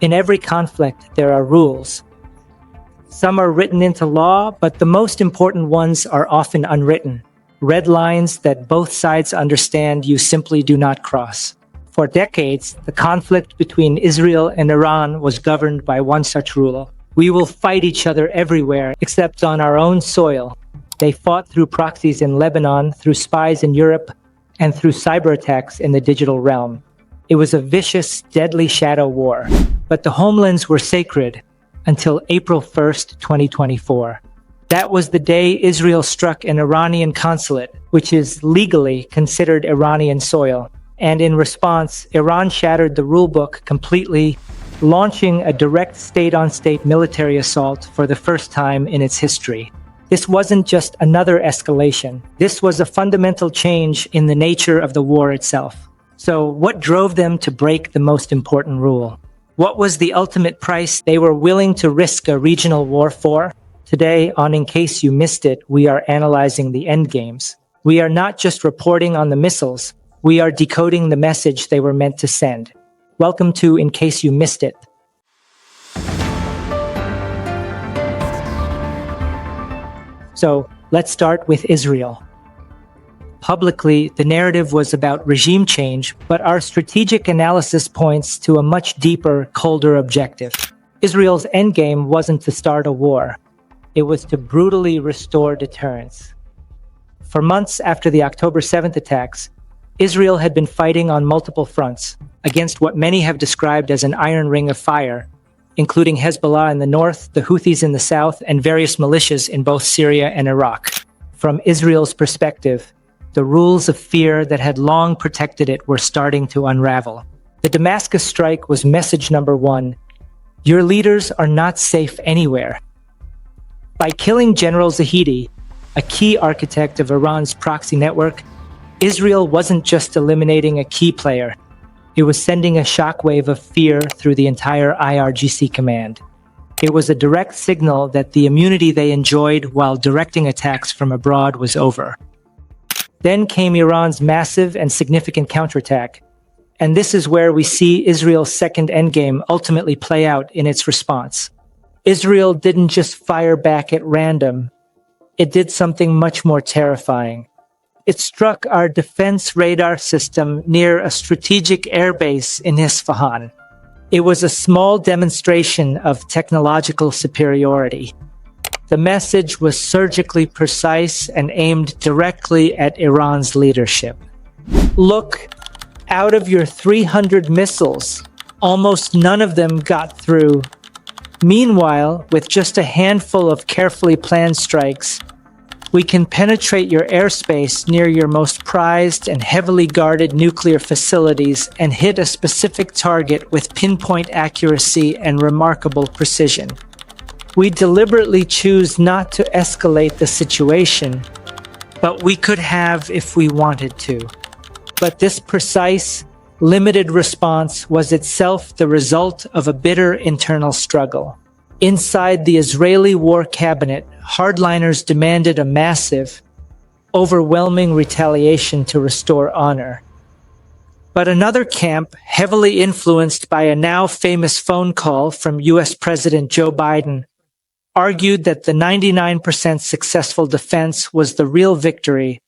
In every conflict, there are rules. Some are written into law, but the most important ones are often unwritten. Red lines that both sides understand you simply do not cross. For decades, the conflict between Israel and Iran was governed by one such rule. We will fight each other everywhere except on our own soil. They fought through proxies in Lebanon, through spies in Europe, and through cyber attacks in the digital realm. It was a vicious, deadly shadow war. But the homelands were sacred until April 1st, 2024. That was the day Israel struck an Iranian consulate, which is legally considered Iranian soil. And in response, Iran shattered the rulebook completely, launching a direct state-on-state military assault for the first time in its history. This wasn't just another escalation. This was a fundamental change in the nature of the war itself. So what drove them to break the most important rule? What was the ultimate price they were willing to risk a regional war for? Today, on In Case You Missed It, we are analyzing the endgames. We are not just reporting on the missiles, we are decoding the message they were meant to send. Welcome to In Case You Missed It. So, let's start with Israel. Publicly, the narrative was about regime change, but our strategic analysis points to a much deeper, colder objective. Israel's endgame wasn't to start a war. It was to brutally restore deterrence. For months after the October 7th attacks, Israel had been fighting on multiple fronts against what many have described as an iron ring of fire, including Hezbollah in the north, the Houthis in the south, and various militias in both Syria and Iraq. From Israel's perspective, the rules of fear that had long protected it were starting to unravel. The Damascus strike was message number one. Your leaders are not safe anywhere. By killing General Zahedi, a key architect of Iran's proxy network, Israel wasn't just eliminating a key player. It was sending a shockwave of fear through the entire IRGC command. It was a direct signal that the immunity they enjoyed while directing attacks from abroad was over. Then came Iran's massive and significant counterattack. And this is where we see Israel's second endgame ultimately play out in its response. Israel didn't just fire back at random. It did something much more terrifying. It struck our defense radar system near a strategic airbase in Isfahan. It was a small demonstration of technological superiority. The message was surgically precise and aimed directly at Iran's leadership. Look, out of your 300 missiles, almost none of them got through. Meanwhile, with just a handful of carefully planned strikes, we can penetrate your airspace near your most prized and heavily guarded nuclear facilities and hit a specific target with pinpoint accuracy and remarkable precision. We deliberately choose not to escalate the situation, but we could have if we wanted to. But this precise, limited response was itself the result of a bitter internal struggle. Inside the Israeli war cabinet, hardliners demanded a massive, overwhelming retaliation to restore honor. But another camp, heavily influenced by a now famous phone call from US President Joe Biden, argued that the 99% successful defense was the real victory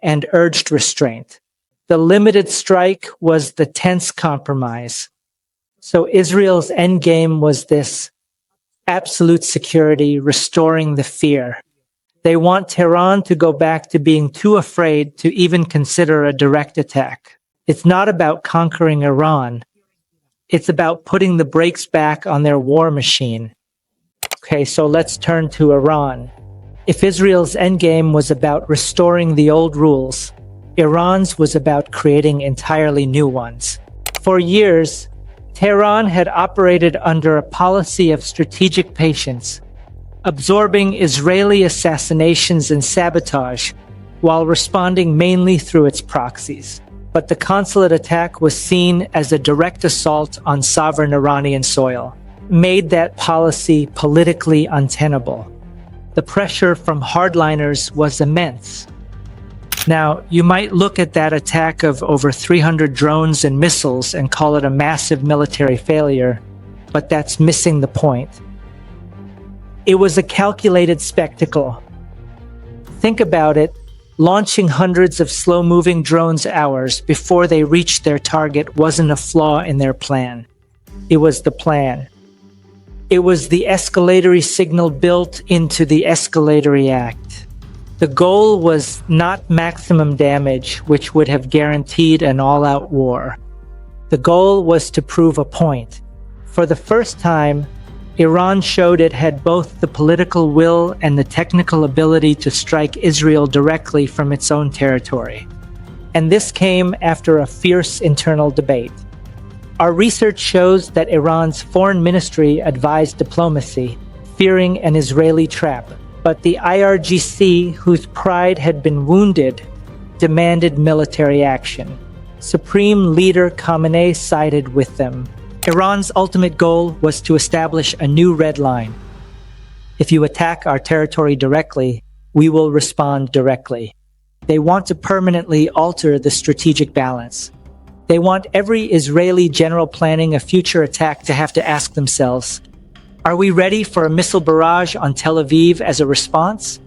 and urged restraint. The limited strike was the tense compromise. So Israel's endgame was this: absolute security, restoring the fear. They want Tehran to go back to being too afraid to even consider a direct attack. It's not about conquering Iran. It's about putting the brakes back on their war machine. Okay, so let's turn to Iran. If Israel's endgame was about restoring the old rules, Iran's was about creating entirely new ones. For years, Tehran had operated under a policy of strategic patience, absorbing Israeli assassinations and sabotage while responding mainly through its proxies. But the consulate attack was seen as a direct assault on sovereign Iranian soil, made that policy politically untenable. The pressure from hardliners was immense. Now, you might look at that attack of over 300 drones and missiles and call it a massive military failure, but that's missing the point. It was a calculated spectacle. Think about it, launching hundreds of slow-moving drones hours before they reached their target wasn't a flaw in their plan. It was the plan. It was the escalatory signal built into the escalatory act. The goal was not maximum damage, which would have guaranteed an all-out war. The goal was to prove a point. For the first time, Iran showed it had both the political will and the technical ability to strike Israel directly from its own territory. And this came after a fierce internal debate. Our research shows that Iran's foreign ministry advised diplomacy, fearing an Israeli trap. But the IRGC, whose pride had been wounded, demanded military action. Supreme Leader Khamenei sided with them. Iran's ultimate goal was to establish a new red line. If you attack our territory directly, we will respond directly. They want to permanently alter the strategic balance. They want every Israeli general planning a future attack to have to ask themselves, are we ready for a missile barrage on Tel Aviv as a response?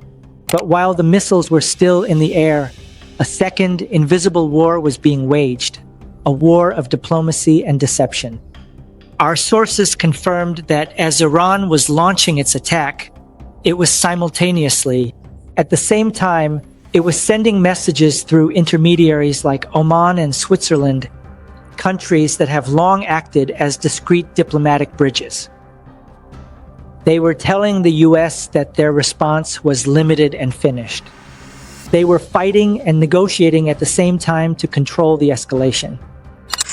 But while the missiles were still in the air, a second invisible war was being waged, a war of diplomacy and deception. Our sources confirmed that as Iran was launching its attack, it was simultaneously, at the same time, it was sending messages through intermediaries like Oman and Switzerland, countries that have long acted as discrete diplomatic bridges. They were telling the US that their response was limited and finished. They were fighting and negotiating at the same time to control the escalation.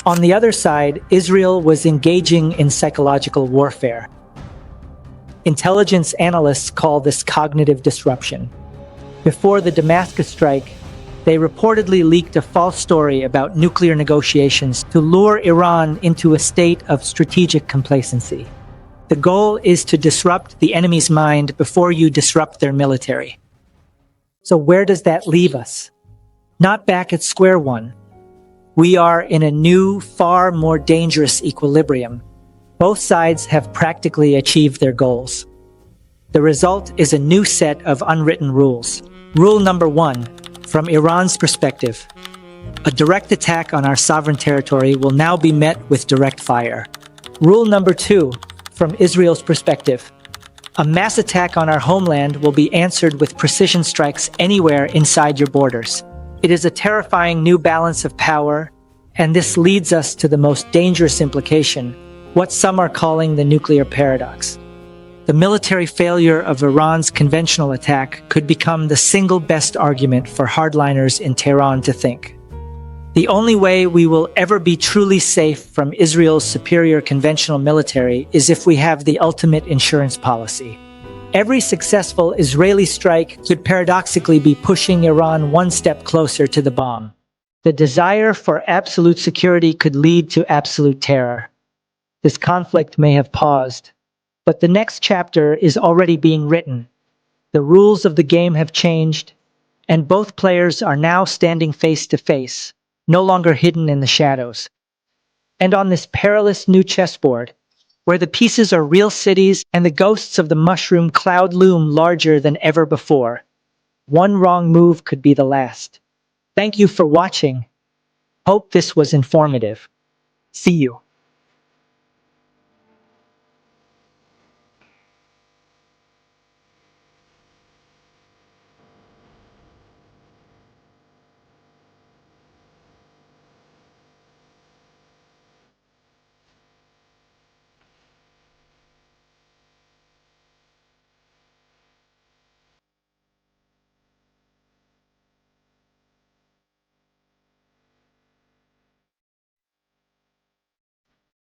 On the other side, Israel was engaging in psychological warfare. Intelligence analysts call this cognitive disruption. Before the Damascus strike, they reportedly leaked a false story about nuclear negotiations to lure Iran into a state of strategic complacency. The goal is to disrupt the enemy's mind before you disrupt their military. So where does that leave us? Not back at square one. We are in a new, far more dangerous equilibrium. Both sides have practically achieved their goals. The result is a new set of unwritten rules. Rule number 1, from Iran's perspective, a direct attack on our sovereign territory will now be met with direct fire. Rule number 2, from Israel's perspective, a mass attack on our homeland will be answered with precision strikes anywhere inside your borders. It is a terrifying new balance of power, and this leads us to the most dangerous implication, what some are calling the nuclear paradox. The military failure of Iran's conventional attack could become the single best argument for hardliners in Tehran to think. The only way we will ever be truly safe from Israel's superior conventional military is if we have the ultimate insurance policy. Every successful Israeli strike could paradoxically be pushing Iran one step closer to the bomb. The desire for absolute security could lead to absolute terror. This conflict may have paused, but the next chapter is already being written. The rules of the game have changed, and both players are now standing face to face, no longer hidden in the shadows. And on this perilous new chessboard, where the pieces are real cities and the ghosts of the mushroom cloud loom larger than ever before, one wrong move could be the last. Thank you for watching. Hope this was informative. See you.